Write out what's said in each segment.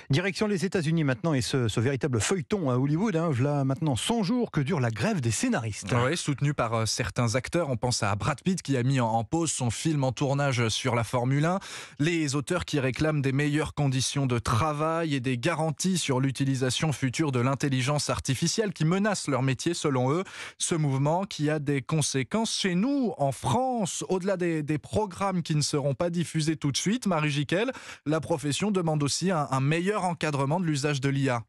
Direction les États-Unis maintenant et ce véritable feuilleton à Hollywood. Voilà maintenant 100 jours que dure la grève des scénaristes. Oui, soutenu par certains acteurs. On pense à Brad Pitt qui a mis en pause son film en tournage sur la Formule 1. Les auteurs qui réclament des meilleures conditions de travail et des garanties sur l'utilisation future de l'intelligence artificielle qui menace leur métier selon eux. Ce mouvement qui a des conséquences chez nous, en France. Au-delà des programmes qui ne seront pas diffusés tout de suite, Marie Jiquel, la profession demande aussi un meilleur encadrement de l'usage de l'IA.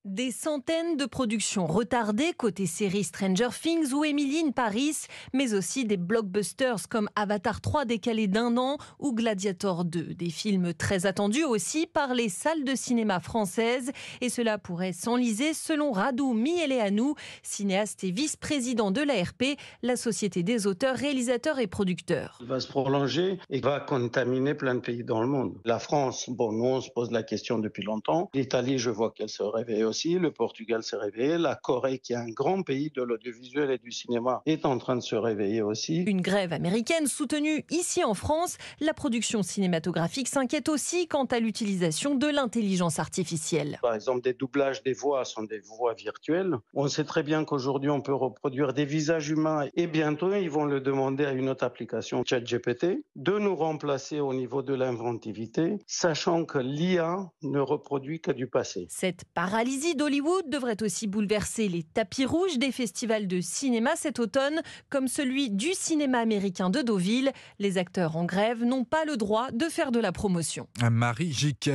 Des centaines de productions retardées côté série Stranger Things ou Emily in Paris, mais aussi des blockbusters comme Avatar 3 décalé d'1 an ou Gladiator 2. Des films très attendus aussi par les salles de cinéma françaises. Et cela pourrait s'enliser selon Radou Mieleanu, cinéaste et vice-président de l'ARP, la Société des auteurs, réalisateurs et producteurs. Il va se prolonger et va contaminer plein de pays dans le monde. La France, nous on se pose la question depuis longtemps. L'Italie, je vois qu'elle se réveille aussi. Le Portugal s'est réveillé, la Corée, qui est un grand pays de l'audiovisuel et du cinéma, est en train de se réveiller aussi. Une grève américaine soutenue ici en France. La production cinématographique s'inquiète aussi quant à l'utilisation de l'intelligence artificielle. Par exemple, des doublages des voix sont des voix virtuelles. On sait très bien qu'aujourd'hui, on peut reproduire des visages humains et bientôt, ils vont le demander à une autre application, ChatGPT, de nous remplacer au niveau de l'inventivité, sachant que l'IA ne reproduit que du passé. Cette paralysie d'Hollywood devrait aussi bouleverser les tapis rouges des festivals de cinéma cet automne, comme celui du cinéma américain de Deauville. Les acteurs en grève n'ont pas le droit de faire de la promotion. Marie Jiquel.